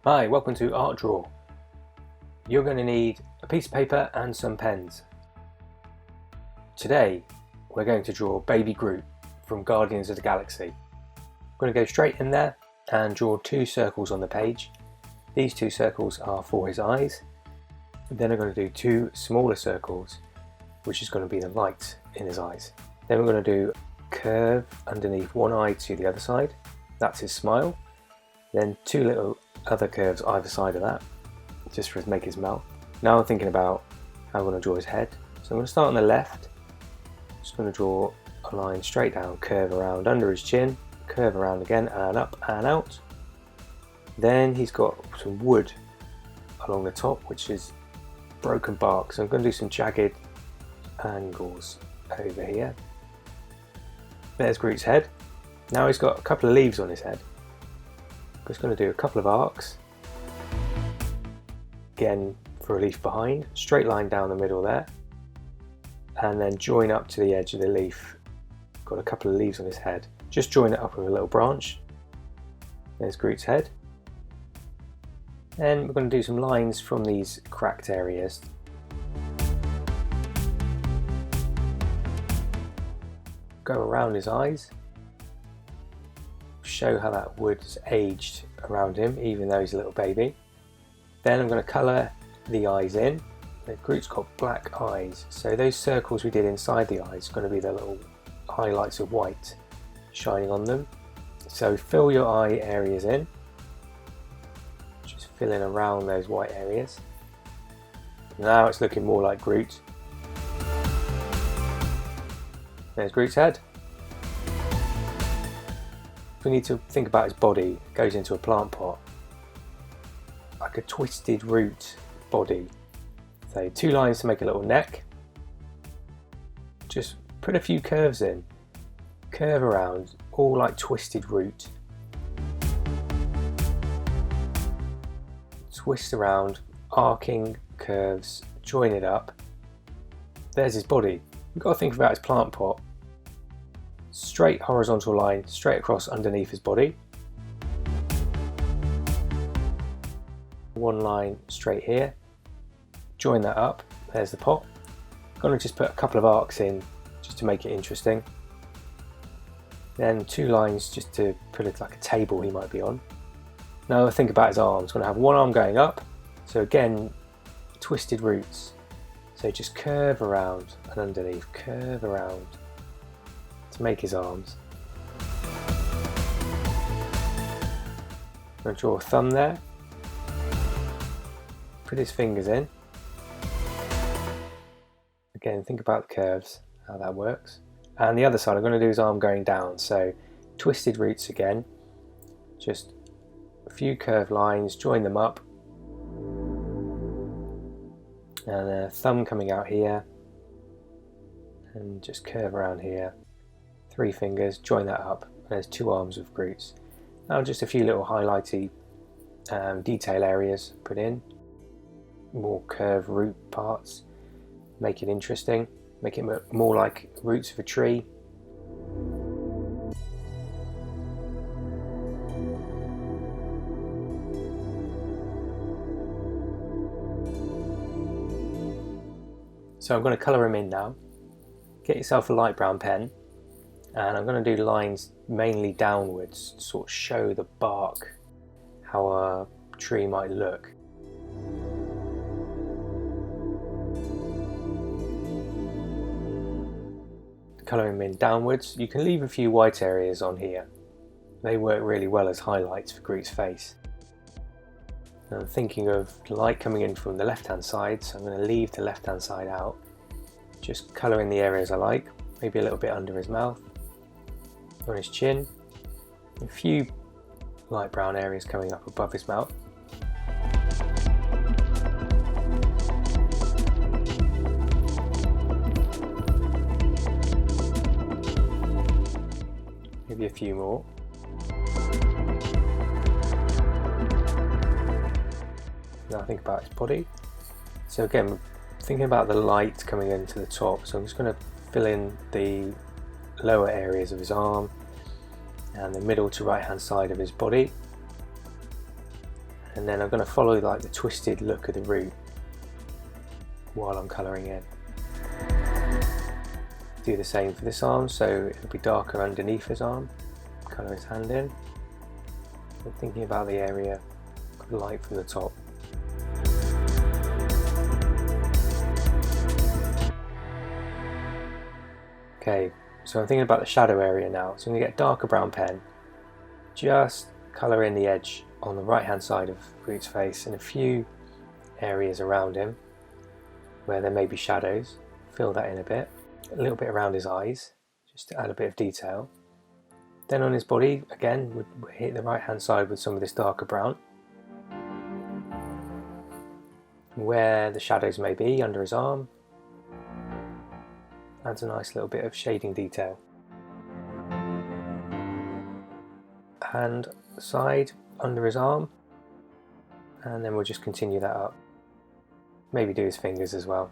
Hi, welcome to Art Draw. You're going to need a piece of paper and some pens. Today we're going to draw Baby Groot from Guardians of the Galaxy. I'm going to go straight in there and draw two circles on the page. These two circles are for his eyes. Then I'm going to do two smaller circles, which is going to be the light in his eyes. Then we're going to do a curve underneath one eye to the other side. That's his smile. Then two little other curves either side of that, just to make his mouth. Now I'm thinking about how I'm going to draw his head. So I'm going to start on the left. Just going to draw a line straight down, curve around under his chin, curve around again and up and out. Then he's got some wood along the top, which is broken bark. So I'm going to do some jagged angles over here. There's Groot's head. Now he's got a couple of leaves on his head. I'm just going to do a couple of arcs. Again, for a leaf behind, straight line down the middle there, and then join up to the edge of the leaf. Got a couple of leaves on his head. Just join it up with a little branch. There's Groot's head. Then we're going to do some lines from these cracked areas. Go around his eyes. Show how that wood is aged around him, even though he's a little baby. Then I'm going to colour the eyes in. The Groot's got black eyes, so those circles we did inside the eyes are going to be the little highlights of white shining on them. So fill your eye areas in. Just fill in around those white areas. Now it's looking more like Groot. There's Groot's head. We need to think about his body. It goes into a plant pot, like a twisted root body. So two lines to make a little neck. Just put a few curves in, curve around, all like twisted root. Twist around, arcing curves, join it up. There's his body. You've got to think about his plant pot. Straight horizontal line straight across underneath his body. One line straight here. Join that up. There's the pot. I'm going to just put a couple of arcs in just to make it interesting. Then two lines just to put it like a table he might be on. Now think about his arms. Going to have one arm going up. So again, twisted roots. So just curve around and underneath, curve around to make his arms. I'm going to draw a thumb there. Put his fingers in. Again, think about the curves, how that works. And the other side, I'm going to do his arm going down. So twisted roots again. Just a few curved lines, join them up. And a thumb coming out here. And just curve around here. Three fingers, join that up. There's two arms of Groot's. Now just a few little highlighty detail areas put in. More curved root parts. Make it interesting. Make it more like roots of a tree. So I'm going to colour him in now. Get yourself a light brown pen. And I'm going to do lines mainly downwards to sort of show the bark, how a tree might look. Colouring them in downwards. You can leave a few white areas on here. They work really well as highlights for Groot's face. And I'm thinking of light coming in from the left hand side, so I'm going to leave the left hand side out. Just colour in the areas I like, maybe a little bit under his mouth. On his chin, a few light brown areas coming up above his mouth. Maybe a few more. Now think about his body. So again, thinking about the light coming into the top, so I'm just going to fill in the lower areas of his arm and the middle to right hand side of his body. and then I'm going to follow like the twisted look of the root while I'm colouring in. Do the same for this arm, so it'll be darker underneath his arm. Colour his hand in. I'm thinking about the area of light from the top. Okay, so I'm thinking about the shadow area now. So I'm going to get a darker brown pen, just colour in the edge on the right hand side of Groot's face and a few areas around him where there may be shadows. Fill that in a bit. A little bit around his eyes, just to add a bit of detail. Then on his body, again, we'll hit the right hand side with some of this darker brown. Where the shadows may be, under his arm, adds a nice little bit of shading detail. Hand side, under his arm, and then we'll just continue that up. Maybe do his fingers as well.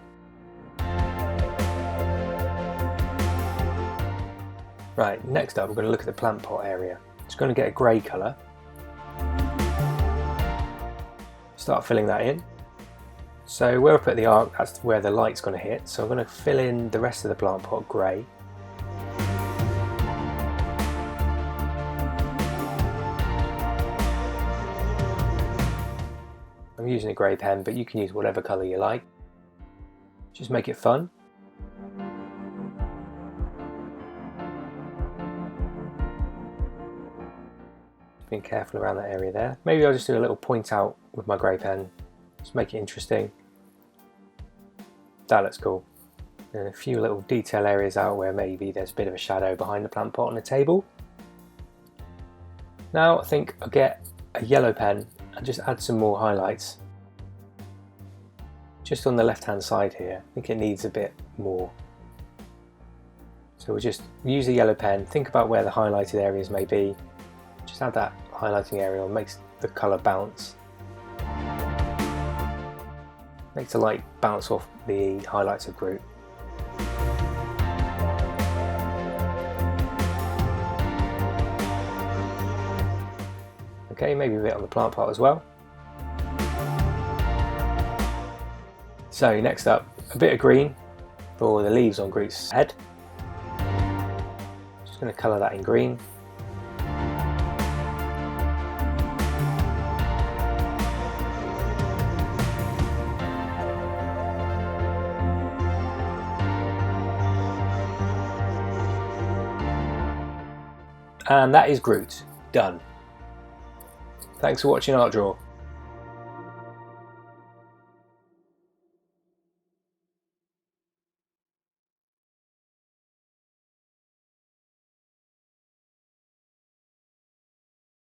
Right, next up we're going to look at the plant pot area. It's going to get a grey colour. Start filling that in. So where I put the arc, that's where the light's going to hit. So I'm going to fill in the rest of the plant pot grey. I'm using a grey pen, but you can use whatever colour you like. Just make it fun. Being careful around that area there. Maybe I'll just do a little point out with my grey pen. Just make it interesting. That looks cool. And a few little detail areas out where maybe there's a bit of a shadow behind the plant pot on the table. Now I think I'll get a yellow pen and just add some more highlights. Just on the left hand side here, I think it needs a bit more. So we'll just use a yellow pen, think about where the highlighted areas may be. Just add that highlighting area, makes the colour bounce. Makes the light bounce off the highlights of Groot. Okay, maybe a bit on the plant pot as well. So next up, a bit of green for the leaves on Groot's head. Just going to colour that in green. And that is Groot, done. Thanks for watching Art Draw.